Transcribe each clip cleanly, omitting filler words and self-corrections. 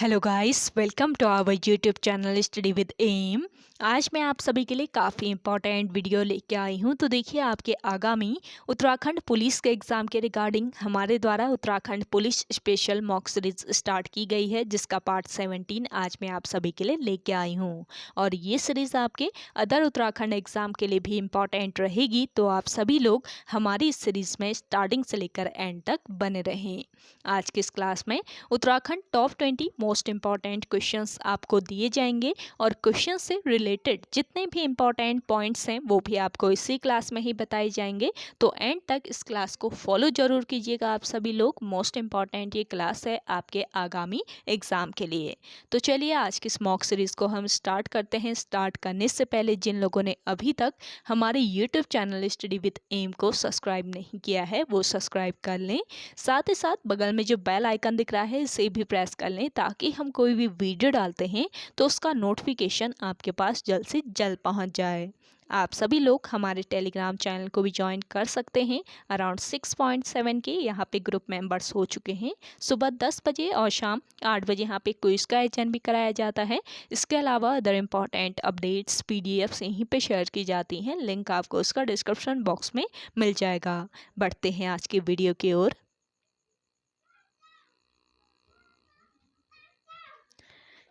Hello guys, welcome to our YouTube channel study with M. आज मैं आप सभी के लिए काफ़ी इंपॉर्टेंट वीडियो लेके आई हूँ। तो देखिए, आपके आगामी उत्तराखंड पुलिस के एग्ज़ाम के रिगार्डिंग हमारे द्वारा Uttarakhand police special mock series start की गई है, जिसका पार्ट 17 आज मैं आप सभी के लिए लेके आई हूँ। और ये सीरीज़ आपके अदर उत्तराखंड एग्ज़ाम के लिए भी इम्पॉर्टेंट रहेगी, तो आप सभी लोग हमारी इस सीरीज़ में स्टार्टिंग से लेकर एंड तक बने रहें। आज की इस क्लास में Uttarakhand top 20 most important questions आपको दिए जाएंगे और क्वेश्चन से रिलेटेड जितने भी इंपॉर्टेंट पॉइंट्स हैं वो भी आपको इसी क्लास में ही बताए जाएंगे। तो एंड तक इस क्लास को फॉलो जरूर कीजिएगा आप सभी लोग। मोस्ट इंपॉर्टेंट ये क्लास है आपके आगामी एग्जाम के लिए। तो चलिए आज की इस मॉक सीरीज को हम स्टार्ट करते हैं। स्टार्ट करने से पहले जिन लोगों ने अभी तक हमारे YouTube channel study with M को सब्सक्राइब नहीं किया है वो सब्सक्राइब कर लें। साथ ही साथ बगल में जो बेल आइकन दिख रहा है इसे भी प्रेस कर लें, ताकि हम कोई भी वीडियो डालते हैं तो उसका नोटिफिकेशन आपके पास जल्द से जल्द पहुंच जाए। आप सभी लोग हमारे टेलीग्राम चैनल को भी ज्वाइन कर सकते हैं। अराउंड 6.7 के यहाँ पे ग्रुप मेंबर्स हो चुके हैं। सुबह 10 बजे और शाम 8 बजे यहाँ पे क्विज का आयोजन भी कराया जाता है। इसके अलावा अदर इम्पॉर्टेंट अपडेट्स PDF यहीं पे शेयर की जाती हैं। लिंक आपको उसका डिस्क्रिप्शन बॉक्स में मिल जाएगा। बढ़ते हैं आज की वीडियो की ओर।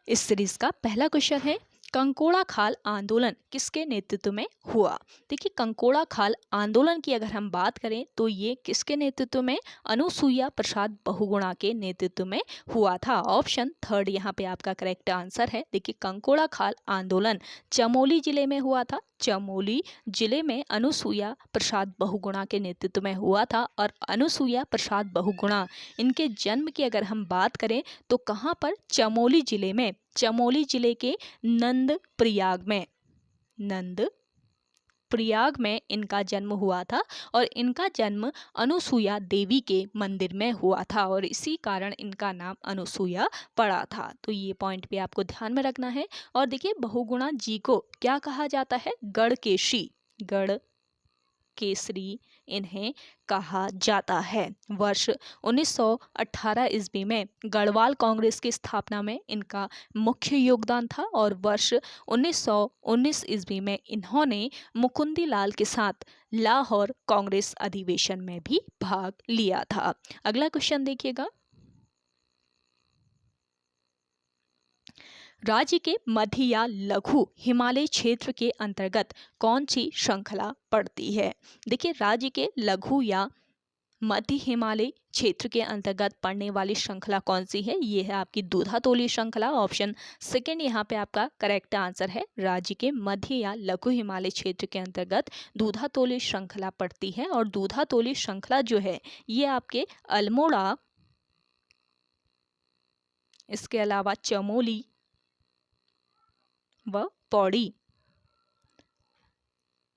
इस सीरीज का पहला क्वेश्चन है, कंकोड़ा खाल आंदोलन किसके नेतृत्व में हुआ। देखिए, कंकोड़ा खाल आंदोलन की अगर हम बात करें तो ये किसके नेतृत्व में, अनुसुईया प्रसाद बहुगुणा के नेतृत्व में हुआ था। ऑप्शन थर्ड यहाँ पे आपका करेक्ट आंसर है। देखिए, कंकोड़ा खाल आंदोलन चमोली जिले में हुआ था। चमोली जिले में अनुसुईया प्रसाद बहुगुणा के नेतृत्व में हुआ था। और अनुसुईया प्रसाद बहुगुणा, इनके जन्म की अगर हम बात करें तो कहाँ पर, चमोली जिले में, चमोली जिले के नंद प्रयाग में इनका जन्म हुआ था। और इनका जन्म अनुसुईया देवी के मंदिर में हुआ था और इसी कारण इनका नाम अनुसुईया पड़ा था। तो ये पॉइंट भी आपको ध्यान में रखना है। और देखिए, बहुगुणा जी को क्या कहा जाता है, गढ़ केसरी इन्हें कहा जाता है। वर्ष 1918 ईस्वी में गढ़वाल कांग्रेस की स्थापना में इनका मुख्य योगदान था। और वर्ष 1919 ईस्वी में इन्होंने मुकुंदी लाल के साथ लाहौर कांग्रेस अधिवेशन में भी भाग लिया था। अगला क्वेश्चन देखिएगा, राज्य के मध्य या लघु हिमालय क्षेत्र के अंतर्गत कौन सी श्रृंखला पड़ती है। देखिए, राज्य के लघु या मध्य हिमालय क्षेत्र के अंतर्गत पड़ने वाली श्रृंखला कौन सी है, ये है आपकी दूधातोली श्रृंखला। ऑप्शन सेकंड यहाँ पे आपका करेक्ट आंसर है। राज्य के मध्य या लघु हिमालय क्षेत्र के अंतर्गत दूधातोली श्रृंखला पड़ती है। और दूधातोली श्रृंखला जो है ये आपके अल्मोड़ा, इसके अलावा चमोली व पौड़ी,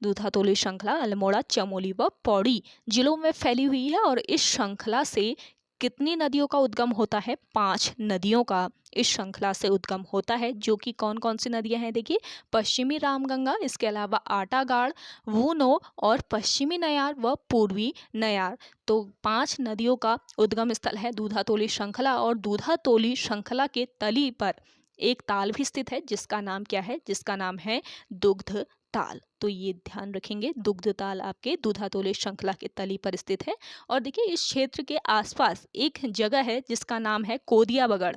दूधातोली श्रृंखला अल्मोड़ा, चमोली व पौड़ी जिलों में फैली हुई है। और इस श्रृंखला से कितनी नदियों का उद्गम होता है, 5 नदियों का इस श्रृंखला से उद्गम होता है। जो कि कौन कौन सी नदियां हैं, देखिए, पश्चिमी रामगंगा, इसके अलावा आटागाड़, वूनो और पश्चिमी नयार व पूर्वी नयार। तो 5 नदियों का उद्गम स्थल है दूधातोली श्रृंखला। और दूधातोली श्रृंखला के तली पर एक ताल भी स्थित है, जिसका नाम क्या है, जिसका नाम है दुग्ध ताल। तो ये ध्यान रखेंगे, दुग्ध ताल आपके दूधातोली श्रृंखला के तली पर स्थित है। और देखिए, इस क्षेत्र के आसपास एक जगह है जिसका नाम है कोदिया बगड़।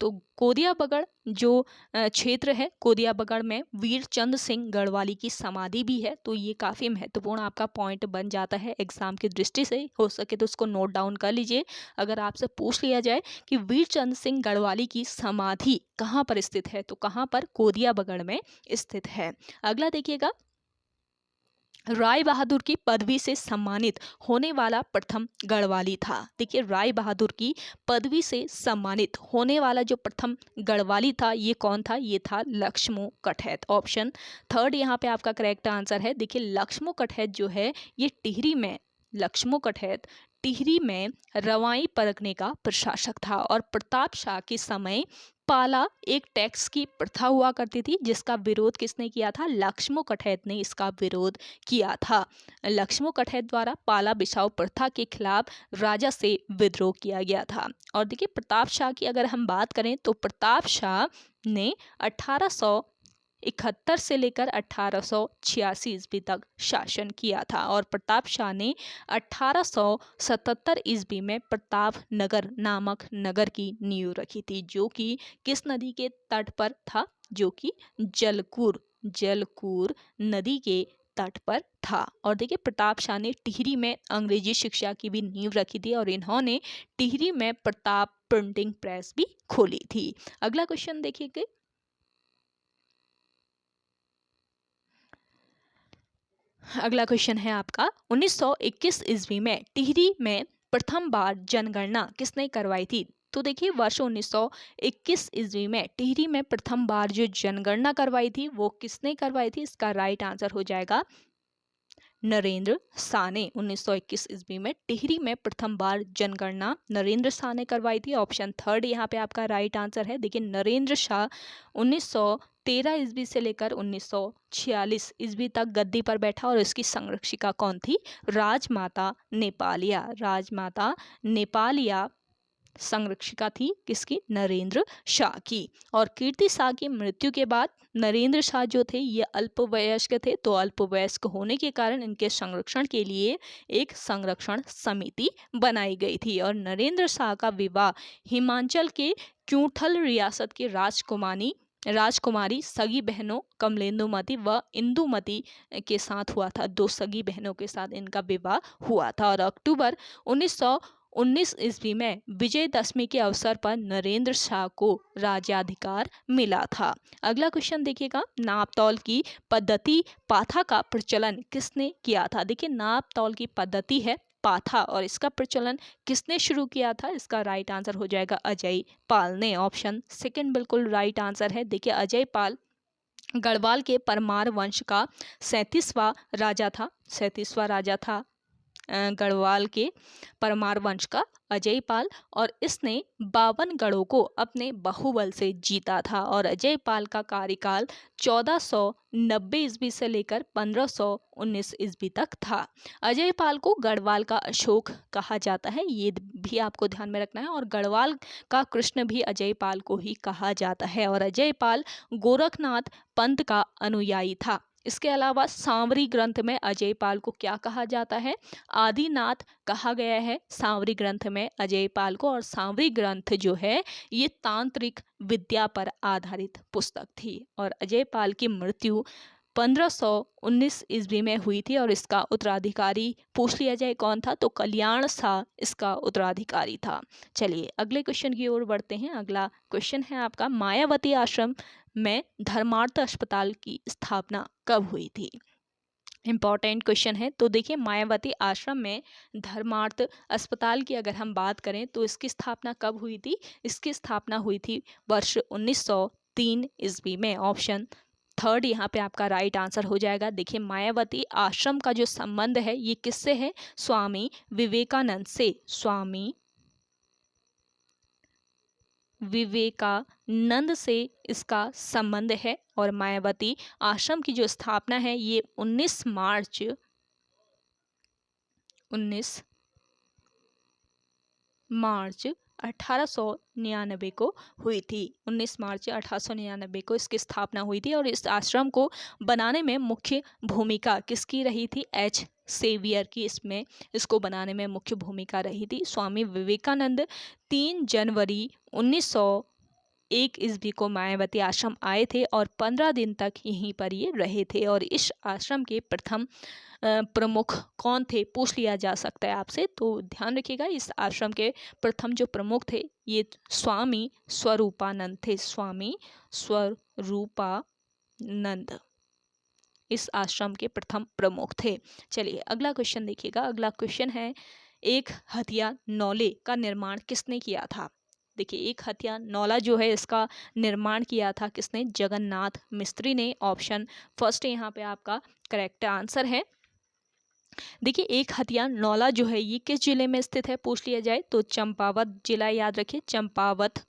तो कोदिया बगड़ जो क्षेत्र है, कोदिया बगड़ में वीर चंद सिंह गढ़वाली की समाधि भी है। तो ये काफ़ी महत्वपूर्ण आपका पॉइंट बन जाता है एग्जाम की दृष्टि से। हो सके तो उसको नोट डाउन कर लीजिए। अगर आपसे पूछ लिया जाए कि वीर चंद सिंह गढ़वाली की समाधि कहाँ पर स्थित है, तो कहाँ पर, कोदिया बगड़ में स्थित है। अगला देखिएगा, राय बहादुर की पदवी से सम्मानित होने वाला प्रथम गढ़वाली था। देखिए, राय बहादुर की पदवी से सम्मानित होने वाला जो प्रथम गढ़वाली था ये कौन था, ये था लक्ष्मू कठैत। ऑप्शन थर्ड यहाँ पे आपका करेक्ट आंसर है। देखिए, लक्ष्मू कठैत जो है ये लक्ष्मू कठैत टिहरी में रवाई परगने का प्रशासक था। और प्रताप शाह के समय पाला एक टैक्स की प्रथा हुआ करती थी जिसका विरोध किसने किया था? लक्ष्मो कठैत ने इसका विरोध किया था। लक्ष्मो कठैत द्वारा पाला बिछाओ प्रथा के खिलाफ राजा से विद्रोह किया गया था। और देखिए प्रताप शाह की अगर हम बात करें तो प्रताप शाह ने 1871 से लेकर 1886 ईस्वी तक शासन किया था। और प्रताप शाह ने 1877 ईस्वी में प्रताप नगर नामक नगर की नींव रखी थी, जो कि किस नदी के तट पर था? जो कि जलकूर नदी के तट पर था। और देखिए प्रताप शाह ने टिहरी में अंग्रेजी शिक्षा की भी नींव रखी थी और इन्होंने टिहरी में प्रताप प्रिंटिंग प्रेस भी खोली थी। अगला क्वेश्चन देखिए, अगला क्वेश्चन है आपका 1921 ईस्वी में टिहरी में प्रथम बार जनगणना किसने करवाई थी? तो देखिए वर्ष 1921 ईस्वी में टिहरी में प्रथम बार जो जनगणना करवाई थी वो किसने करवाई थी? इसका राइट आंसर हो जाएगा नरेंद्र शाह ने। 1921 ईस्वी में टिहरी में प्रथम बार जनगणना नरेंद्र शाह ने करवाई थी। ऑप्शन थर्ड यहाँ पे आपका राइट आंसर है। देखिए नरेंद्र शाह 1913 ईस्वी से लेकर 1946 ईस्वी तक गद्दी पर बैठा और इसकी संरक्षिका कौन थी? राजमाता नेपालिया संरक्षिका थी किसकी? नरेंद्र शाह की। और कीर्ति शाह की मृत्यु के बाद नरेंद्र शाह जो थे ये अल्पवयस्क थे, तो अल्पवयस्क होने के कारण इनके संरक्षण के लिए एक संरक्षण समिति बनाई गई थी। और नरेंद्र शाह का विवाह हिमाचल के क्यूंठल रियासत की राजकुमारी सगी बहनों कमलेंदुमती व इंदुमती के साथ हुआ था। दो सगी बहनों के साथ इनका विवाह हुआ था। और अक्टूबर 1919 ईस्वी में विजयदशमी के अवसर पर नरेंद्र शाह को राज्याधिकार मिला था। अगला क्वेश्चन देखिएगा, नापतौल की पद्धति पाथा का प्रचलन किसने किया था? देखिए नापतौल की पद्धति है पाथा और इसका प्रचलन किसने शुरू किया था? इसका राइट आंसर हो जाएगा अजय पाल ने। ऑप्शन सेकंड बिल्कुल राइट आंसर है। देखिए अजय पाल गढ़वाल के परमार वंश का 37वां राजा था गढ़वाल के परमार वंश का अजय पाल। और इसने 52 गढ़ों को अपने बाहुबल से जीता था। और अजय पाल का कार्यकाल 1490 ईस्वी से लेकर 1519 ईस्वी तक था। अजय पाल को गढ़वाल का अशोक कहा जाता है, ये भी आपको ध्यान में रखना है। और गढ़वाल का कृष्ण भी अजय पाल को ही कहा जाता है। और अजय पाल गोरखनाथ पंथ का अनुयायी था। इसके अलावा सांवरी ग्रंथ में अजय पाल को क्या कहा जाता है? आदिनाथ कहा गया है सांवरी ग्रंथ में अजय पाल को। और सांवरी ग्रंथ जो है ये तांत्रिक विद्या पर आधारित पुस्तक थी। और अजय पाल की मृत्यु 1519 ईस्वी में हुई थी। और इसका उत्तराधिकारी पूछ लिया जाए कौन था, तो कल्याण शाह इसका उत्तराधिकारी था। चलिए अगले क्वेश्चन की ओर बढ़ते हैं। अगला क्वेश्चन है आपका, मायावती आश्रम में धर्मार्थ अस्पताल की स्थापना कब हुई थी? इम्पॉर्टेंट क्वेश्चन है। तो देखिए मायावती आश्रम में धर्मार्थ अस्पताल की अगर हम बात करें तो इसकी स्थापना कब हुई थी? इसकी स्थापना हुई थी वर्ष 1903 ईस्वी में। ऑप्शन थर्ड यहाँ पे आपका राइट आंसर हो जाएगा। देखिए मायावती आश्रम का जो संबंध है ये किससे है? स्वामी विवेकानंद से। स्वामी विवेकानंद से इसका संबंध है। और मायावती आश्रम की जो स्थापना है ये 19 मार्च 1899 को हुई थी। 19 मार्च 1899 को इसकी स्थापना हुई थी। और इस आश्रम को बनाने में मुख्य भूमिका किसकी रही थी? एच सेवियर की इसमें इसको बनाने में मुख्य भूमिका रही थी। स्वामी विवेकानंद 3 जनवरी 1901 ईस्वी को मायावती आश्रम आए थे और 15 दिन तक यहीं पर ये रहे थे। और इस आश्रम के प्रथम प्रमुख कौन थे पूछ लिया जा सकता है आपसे, तो ध्यान रखिएगा इस आश्रम के प्रथम जो प्रमुख थे ये स्वामी स्वरूपानंद थे। स्वामी स्वरूपानंद इस आश्रम के प्रथम प्रमुख थे। चलिए अगला क्वेश्चन देखिएगा। अगला क्वेश्चन है, एक हथिया नौले का निर्माण किसने किया था? देखिए एक हथिया नौला जो है इसका निर्माण किया था किसने? जगन्नाथ मिस्त्री ने। ऑप्शन फर्स्ट यहाँ पे आपका करेक्ट आंसर है। देखिए एक हथिया नौला जो है ये किस जिले में स्थित है पूछ लिया जाए तो चंपावत जिला, याद रखिए चंपावत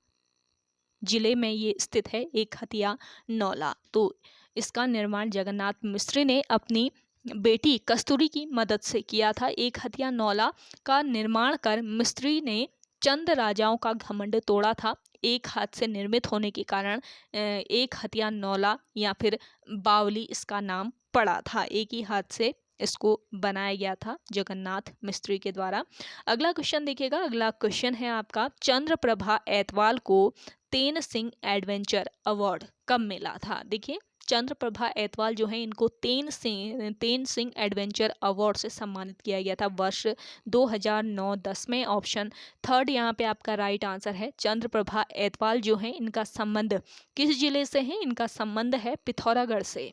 जिले में ये स्थित है एक हथिया नौला। तो इसका निर्माण जगन्नाथ मिस्त्री ने अपनी बेटी कस्तूरी की मदद से किया था। एक हथिया नौला का निर्माण कर मिस्त्री ने चंद राजाओं का घमंड तोड़ा था। एक हाथ से निर्मित होने के कारण एक हथिया नौला या फिर बावली इसका नाम पड़ा था। एक ही हाथ से इसको बनाया गया था जगन्नाथ मिस्त्री के द्वारा। अगला क्वेश्चन देखिएगा। अगला क्वेश्चन है आपका, चंद्रप्रभा एतवाल को तेन सिंह एडवेंचर अवार्ड कब मिला था? देखिए, चंद्रप्रभा एतवाल जो है इनको तेन सिंह एडवेंचर अवार्ड से सम्मानित किया गया था वर्ष 2009-10 में। ऑप्शन थर्ड यहाँ पे आपका राइट आंसर है। चंद्रप्रभा एतवाल जो है इनका संबंध किस जिले से है? इनका संबंध है पिथौरागढ़ से।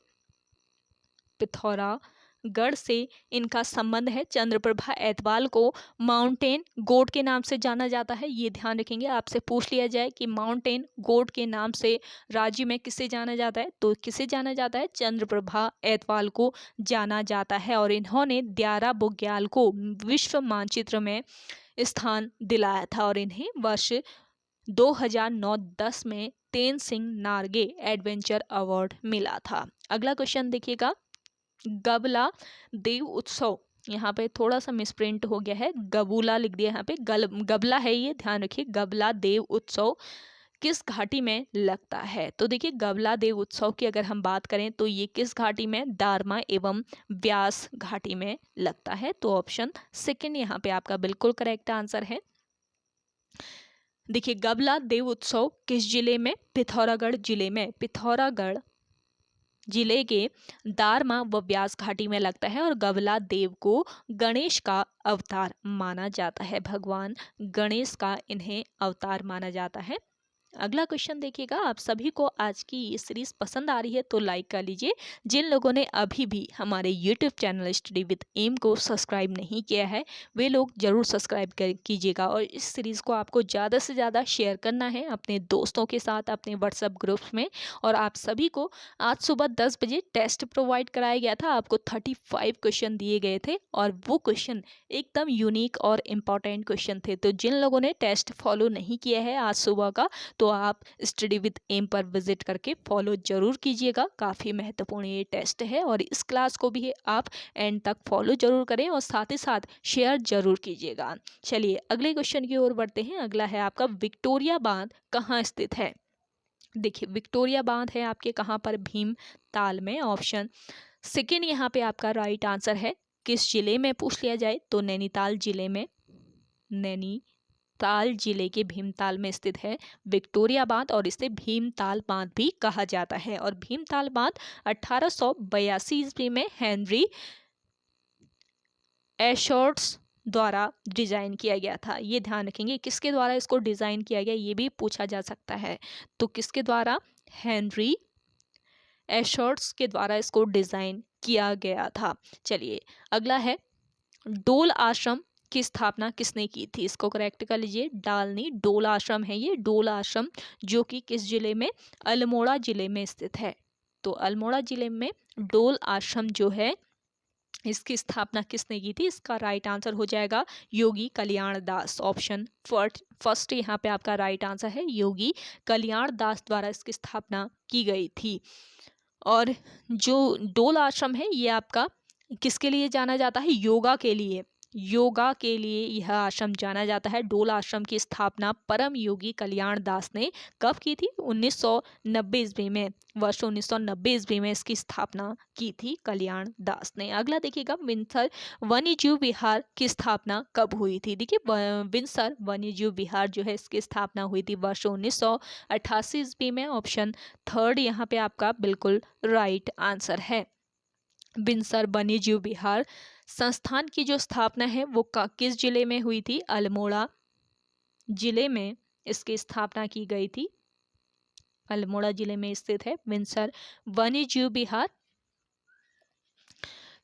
पिथौरागढ़ से इनका संबंध है। चंद्रप्रभा एतवाल को माउंटेन गोट के नाम से जाना जाता है। ये ध्यान रखेंगे, आपसे पूछ लिया जाए कि माउंटेन गोट के नाम से राज्य में किसे जाना जाता है, तो किसे जाना जाता है? चंद्रप्रभा एतवाल को जाना जाता है। और इन्होंने द्यारा बुग्याल को विश्व मानचित्र में स्थान दिलाया था और इन्हें वर्ष 2009-10 में तेन सिंह नार्गे एडवेंचर अवार्ड मिला था। अगला क्वेश्चन देखिएगा। गबला देव उत्सव, यहाँ पे थोड़ा सा मिसप्रिंट हो गया है, गबूला लिख दिया यहाँ पे, गबला है ये, ध्यान रखिए। गबला देव उत्सव किस घाटी में लगता है? तो देखिए, गबला देव उत्सव की अगर हम बात करें तो ये किस घाटी में? दारमा एवं व्यास घाटी में लगता है। तो ऑप्शन सेकंड यहाँ पे आपका बिल्कुल करेक्ट आंसर है। देखिए, गबला देव उत्सव किस जिले में? पिथौरागढ़ जिले में। पिथौरागढ़ जिले के दारमा व व्यास घाटी में लगता है और गबला देव को गणेश का अवतार माना जाता है। भगवान गणेश का इन्हें अवतार माना जाता है। अगला क्वेश्चन देखिएगा। आप सभी को आज की ये सीरीज पसंद आ रही है तो लाइक कर लीजिए। जिन लोगों ने अभी भी हमारे YouTube channel study with M को सब्सक्राइब नहीं किया है वे लोग जरूर सब्सक्राइब कीजिएगा। और इस सीरीज़ को आपको ज़्यादा से ज़्यादा शेयर करना है अपने दोस्तों के साथ, अपने व्हाट्सएप ग्रुप्स में। और आप सभी को आज सुबह 10 बजे टेस्ट प्रोवाइड कराया गया था। आपको 35 क्वेश्चन दिए गए थे और वो क्वेश्चन एकदम यूनिक और इम्पॉर्टेंट क्वेश्चन थे। तो जिन लोगों ने टेस्ट फॉलो नहीं किया है आज सुबह का, तो आप स्टडी विद एम पर विजिट करके फॉलो जरूर कीजिएगा। काफ़ी महत्वपूर्ण ये टेस्ट है और इस क्लास को भी आप एंड तक फॉलो जरूर करें और साथ ही साथ शेयर जरूर कीजिएगा। चलिए अगले क्वेश्चन की ओर बढ़ते हैं। अगला है आपका, विक्टोरिया बांध कहाँ स्थित है? देखिए, विक्टोरिया बांध है आपके कहाँ पर? भीमताल में। ऑप्शन सेकेंड यहाँ पे आपका राइट आंसर है। किस जिले में पूछ लिया जाए तो नैनीताल जिले में। नैनीताल जिले के भीमताल में स्थित है विक्टोरिया बांध और इसे भीमताल बांध भी कहा जाता है। और भीमताल बांध 1882 ईस्वी में हेनरी एशॉर्ट्स द्वारा डिजाइन किया गया था। ये ध्यान रखेंगे, किसके द्वारा इसको डिजाइन किया गया ये भी पूछा जा सकता है। तो किसके द्वारा? हेनरी एशॉर्ट्स के द्वारा इसको डिजाइन किया गया था। चलिए अगला है, डोल आश्रम की स्थापना किसने की थी? इसको करेक्ट कर लीजिए। डालनी डोल आश्रम है ये। डोल आश्रम जो कि किस जिले में? अल्मोड़ा जिले में स्थित है। तो अल्मोड़ा जिले में डोल आश्रम जो है इसकी स्थापना किसने की थी? इसका राइट आंसर हो जाएगा योगी कल्याण दास। ऑप्शन फर्स्ट यहाँ पे आपका राइट आंसर है। योगी कल्याण दास द्वारा इसकी स्थापना की गई थी। और जो डोल आश्रम है ये आपका किसके लिए जाना जाता है? योगा के लिए। योगा के लिए यह आश्रम जाना जाता है। डोल आश्रम की स्थापना परम योगी कल्याण दास ने कब की थी? 1990 ईस्वी में। वर्ष 1990 ईस्वी में इसकी स्थापना की थी कल्याण दास ने। अगला देखिएगा, विंसर वन्यजीव विहार की स्थापना कब हुई थी? देखिए, विंसर वन्यजीव विहार जो है इसकी स्थापना हुई थी वर्ष 1988 ईस्वी में। ऑप्शन थर्ड यहाँ पे आपका बिल्कुल राइट आंसर है। विंसर वन्यजीव विहार संस्थान की जो स्थापना है वो किस जिले में हुई थी? अल्मोड़ा जिले में इसकी स्थापना की गई थी। अल्मोड़ा जिले में स्थित है विंसर वन्यजीव विहार।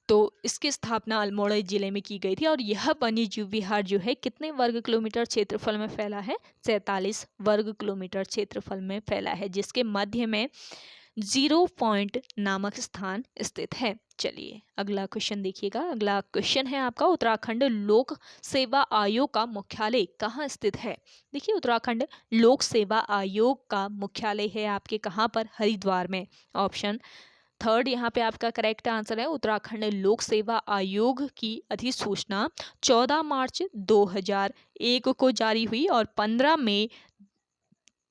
तो इसकी स्थापना अल्मोड़ा जिले में की गई थी। और यह वन्यजीव विहार जो है कितने वर्ग किलोमीटर क्षेत्रफल में फैला है? 47 वर्ग किलोमीटर क्षेत्रफल में फैला है, जिसके मध्य में 0 पॉइंट नामक स्थान स्थित है। चलिए अगला क्वेश्चन देखिएगा। अगला क्वेश्चन है आपका, उत्तराखंड लोक सेवा आयोग का मुख्यालय कहाँ स्थित है? देखिए उत्तराखंड लोक सेवा आयोग का मुख्यालय है आपके कहाँ पर? हरिद्वार में। ऑप्शन थर्ड यहाँ पे आपका करेक्ट आंसर है। उत्तराखंड लोक सेवा आयोग की अधिसूचना 14 मार्च 2001 को जारी हुई और 15 मई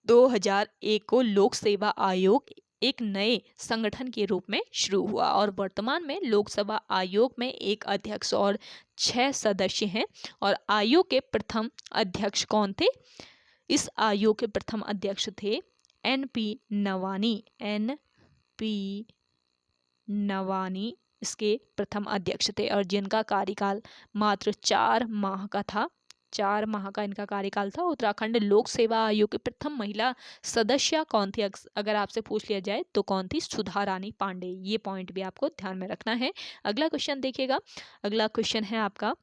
2001 को लोक सेवा आयोग एक नए संगठन के रूप में शुरू हुआ और वर्तमान में लोक सेवा आयोग में एक अध्यक्ष और 6 सदस्य हैं। और आयोग के प्रथम अध्यक्ष कौन थे? इस आयोग के प्रथम अध्यक्ष थे NP नवानी। NP नवानी इसके प्रथम अध्यक्ष थे और जिनका कार्यकाल मात्र 4 माह का था। 4 माह का इनका कार्यकाल था। उत्तराखंड लोक सेवा आयोग की प्रथम महिला सदस्य कौन थी? अगर आपसे पूछ लिया जाए तो कौन थी? सुधा रानी पांडे। ये पॉइंट भी आपको ध्यान में रखना है। अगला क्वेश्चन देखिएगा। अगला क्वेश्चन है आपका,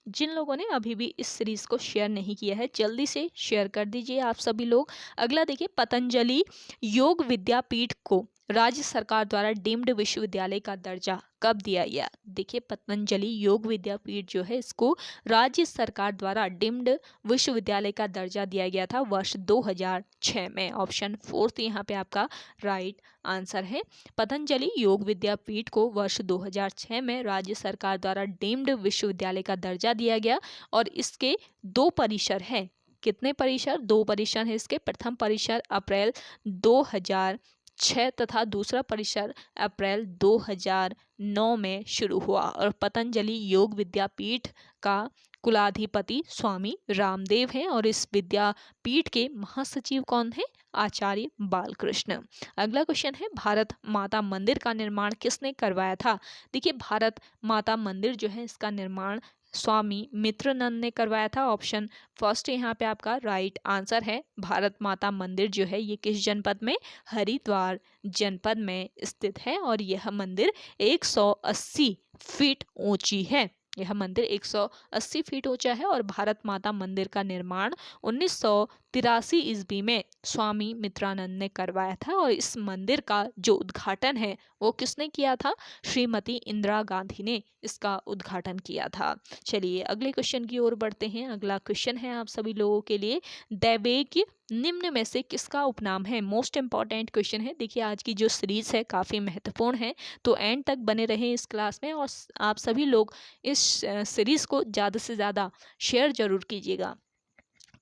जिन लोगों ने अभी भी इस सीरीज को शेयर नहीं किया है जल्दी से शेयर कर दीजिए आप सभी लोग। अगला देखिए, पतंजलि योग विद्यापीठ को राज्य सरकार द्वारा डीम्ड विश्वविद्यालय का दर्जा कब दिया गया? देखिए पतंजलि योग विद्यापीठ जो है इसको राज्य सरकार द्वारा डीम्ड विश्वविद्यालय का दर्जा दिया गया था वर्ष 2006 में। ऑप्शन फोर्थ यहाँ पे आपका राइट आंसर है। पतंजलि योग विद्यापीठ को वर्ष 2006 में राज्य सरकार द्वारा डीम्ड विश्वविद्यालय का दर्जा दिया गया और इसके 2 परिसर हैं। कितने परिसर? 2 परिसर है इसके। प्रथम परिसर अप्रैल 2006 तथा दूसरा परिसर अप्रैल 2009 में शुरू हुआ और पतंजलि योग विद्यापीठ का कुलाधिपति स्वामी रामदेव हैं और इस विद्यापीठ के महासचिव कौन है? आचार्य बालकृष्ण। अगला क्वेश्चन है, भारत माता मंदिर का निर्माण किसने करवाया था? देखिए भारत माता मंदिर जो है इसका निर्माण स्वामी मित्रनंद ने करवाया था। ऑप्शन फर्स्ट यहाँ पे आपका राइट आंसर है। भारत माता मंदिर जो है ये किस जनपद में? हरिद्वार जनपद में स्थित है और यह मंदिर 180 फीट ऊंची है। यह मंदिर 180 फीट ऊंचा है और भारत माता मंदिर का निर्माण 1983 ईस्वी में स्वामी मित्रानंद ने करवाया था और इस मंदिर का जो उद्घाटन है वो किसने किया था? श्रीमती इंदिरा गांधी ने इसका उद्घाटन किया था। चलिए अगले क्वेश्चन की ओर बढ़ते हैं। अगला क्वेश्चन है आप सभी लोगों के लिए, दैवेज्य निम्न में से किसका उपनाम है? मोस्ट इंपॉर्टेंट क्वेश्चन है। देखिए आज की जो सीरीज है काफ़ी महत्वपूर्ण है, तो एंड तक बने रहें इस क्लास में और आप सभी लोग इस सीरीज को ज़्यादा से ज़्यादा शेयर जरूर कीजिएगा।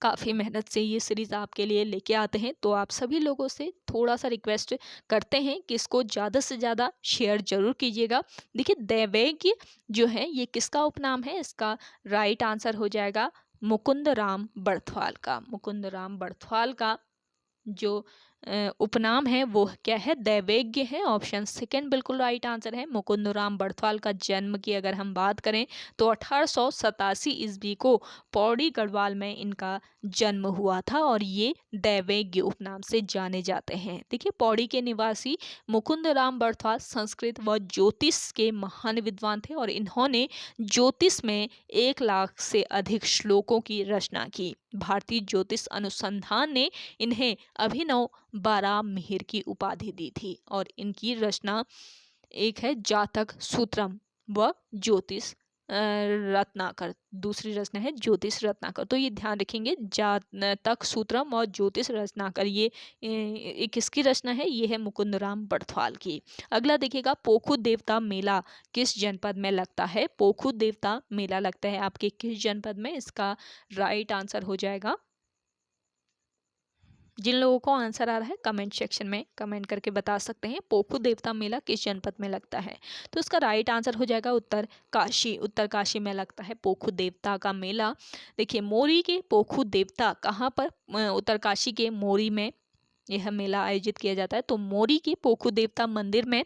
काफ़ी मेहनत से ये सीरीज़ आपके लिए लेके आते हैं, तो आप सभी लोगों से थोड़ा सा रिक्वेस्ट करते हैं कि इसको ज़्यादा से ज़्यादा शेयर जरूर कीजिएगा। देखिए दैवेज्य जो है ये किसका उपनाम है? इसका राइट आंसर हो जाएगा मुकुंद राम बड़थवाल का। मुकुंद राम बड़थवाल का जो उपनाम है वो क्या है? दैवेज्य है। ऑप्शन सेकंड बिल्कुल राइट आंसर है। मुकुंद राम बड़थवाल का जन्म की अगर हम बात करें तो 1887 ईस्वी को पौड़ी गढ़वाल में इनका जन्म हुआ था और ये दैवेज्य उपनाम से जाने जाते हैं। देखिए पौड़ी के निवासी मुकुंद राम बड़थवाल संस्कृत व ज्योतिष के महान विद्वान थे और इन्होंने ज्योतिष में 1 लाख से अधिक श्लोकों की रचना की। भारतीय ज्योतिष अनुसंधान ने इन्हें अभिनव बारामिहिर की उपाधि दी थी और इनकी रचना एक है जातक सूत्रम व ज्योतिष रत्नाकर। दूसरी रचना है ज्योतिष रत्नाकर। तो ये ध्यान रखेंगे, जातक सूत्रम और ज्योतिष रत्नाकर ये किसकी रचना है? ये है मुकुंद राम बड़थवाल की। अगला देखिएगा, पोखु देवता मेला किस जनपद में लगता है? पोखु देवता मेला लगता है आपके किस जनपद में? इसका राइट आंसर हो जाएगा, जिन लोगों को आंसर आ रहा है कमेंट सेक्शन में कमेंट करके बता सकते हैं पोखु देवता मेला किस जनपद में लगता है। तो इसका राइट आंसर हो जाएगा उत्तरकाशी। उत्तरकाशी में लगता है पोखु देवता का मेला। देखिए मोरी के पोखु देवता कहाँ पर? उत्तरकाशी के मोरी में यह मेला आयोजित किया जाता है। तो मोरी के पोखु देवता मंदिर में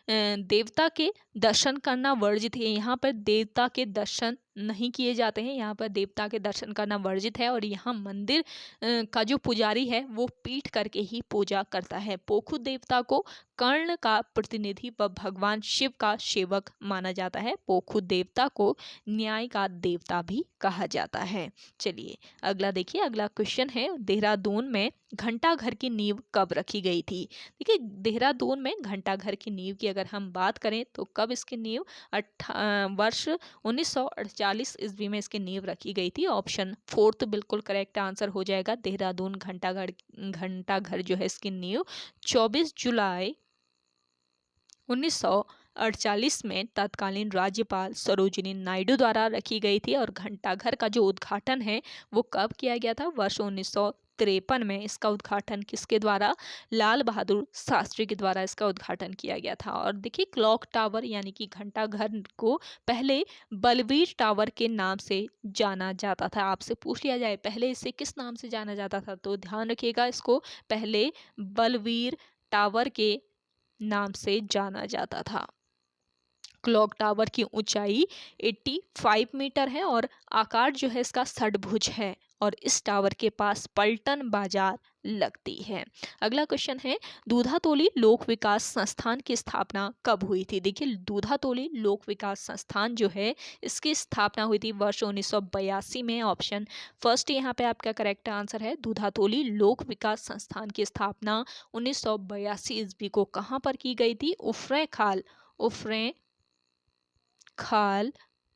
देवता के दर्शन करना वर्जित है। यहाँ पर देवता के दर्शन नहीं किए जाते हैं, यहाँ पर देवता के दर्शन करना वर्जित है और यहाँ मंदिर का जो पुजारी है वो पीठ करके ही पूजा करता है। पोखु देवता को कर्ण का प्रतिनिधि व भगवान शिव का सेवक माना जाता है। पोखु देवता को न्याय का देवता भी कहा जाता है। चलिए अगला देखिए, अगला क्वेश्चन है, देहरादून में घंटाघर की नींव कब रखी गई थी? देखिए, देहरादून में घंटाघर की नींव की अगर हम बात करें तो कब इसकी नींव वर्ष 1948 ईस्वी में इसकी नींव रखी गई थी। ऑप्शन फोर्थ बिल्कुल करेक्ट आंसर हो जाएगा। देहरादून घंटाघर जो है इसकी नींव 24 जुलाई 1948 में तत्कालीन राज्यपाल सरोजिनी नायडू द्वारा रखी गई थी। और घंटाघर का जो उद्घाटन है वो कब किया गया था? वर्ष 1953 में इसका उद्घाटन किसके द्वारा? लाल बहादुर शास्त्री के द्वारा इसका उद्घाटन किया गया था। और देखिए, क्लॉक टावर यानी कि घंटाघर को पहले बलवीर टावर के नाम से जाना जाता था। आपसे पूछ लिया जाए पहले इसे किस नाम से जाना जाता था, तो ध्यान रखिएगा, इसको पहले बलवीर टावर के नाम से जाना जाता था। क्लॉक टावर की ऊंचाई 85 मीटर है और आकार जो है इसका षटभुज है। और इस टावर के पास पलटन बाजार लगती है। अगला क्वेश्चन है, दूधातोली लोक विकास संस्थान की स्थापना कब हुई थी? देखिए, दूधातोली लोक विकास संस्थान जो है इसकी स्थापना हुई थी वर्ष 1982 में। ऑप्शन फर्स्ट यहाँ पे आपका करेक्ट आंसर है। दूधातोली लोक विकास संस्थान की स्थापना 1982 ईस्वी को कहाँ पर की गई थी? उफरे खाल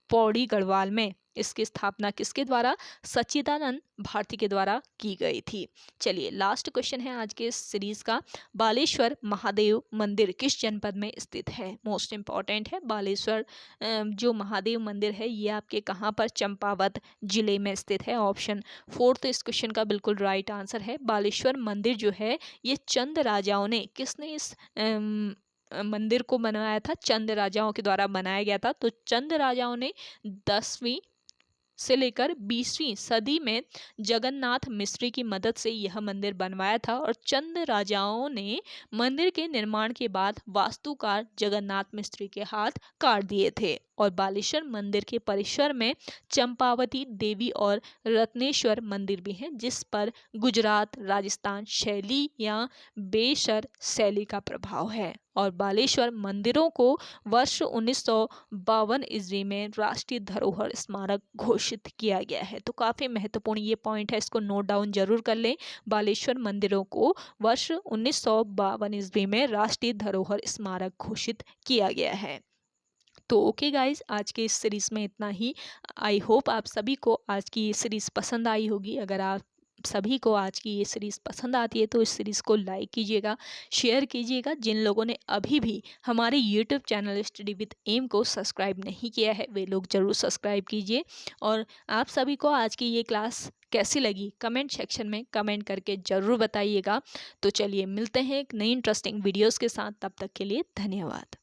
पौड़ी गढ़वाल में। इसकी स्थापना किसके द्वारा? सच्चिदानंद भारती के द्वारा की गई थी। चलिए, लास्ट क्वेश्चन है आज के इस सीरीज का। बालेश्वर महादेव मंदिर किस जनपद में स्थित है? मोस्ट इंपॉर्टेंट है। बालेश्वर जो महादेव मंदिर है ये आपके कहाँ पर? चंपावत जिले में स्थित है। ऑप्शन फोर्थ इस क्वेश्चन का बिल्कुल राइट आंसर है। बालेश्वर मंदिर जो है ये चंद राजाओं ने, किसने इस मंदिर को बनवाया था? चंद राजाओं के द्वारा बनाया गया था। तो चंद राजाओं ने 10वीं से लेकर 20वीं सदी में जगन्नाथ मिस्त्री की मदद से यह मंदिर बनवाया था। और चंद राजाओं ने मंदिर के निर्माण के बाद वास्तुकार जगन्नाथ मिस्त्री के हाथ काट दिए थे। और बालेश्वर मंदिर के परिसर में चंपावती देवी और रत्नेश्वर मंदिर भी हैं, जिस पर गुजरात राजस्थान शैली या बेसर शैली का प्रभाव है। और बालेश्वर मंदिरों को वर्ष 1952 ईस्वी में राष्ट्रीय धरोहर स्मारक घोषित किया गया है। तो काफ़ी महत्वपूर्ण ये पॉइंट है, इसको नोट डाउन जरूर कर लें। बालेश्वर मंदिरों को वर्ष 1952 ईस्वी में राष्ट्रीय धरोहर स्मारक घोषित किया गया है। तो ओके गाइज, आज के इस सीरीज़ में इतना ही। आई होप आप सभी को आज की ये सीरीज़ पसंद आई होगी। अगर आप सभी को आज की ये सीरीज़ पसंद आती है तो इस सीरीज़ को लाइक कीजिएगा, शेयर कीजिएगा। जिन लोगों ने अभी भी हमारे YouTube channel study with M को सब्सक्राइब नहीं किया है वे लोग ज़रूर सब्सक्राइब कीजिए। और आप सभी को आज की ये क्लास कैसी लगी कमेंट सेक्शन में कमेंट करके ज़रूर बताइएगा। तो चलिए, मिलते हैं एक नई इंटरेस्टिंग वीडियोज़ के साथ। तब तक के लिए धन्यवाद।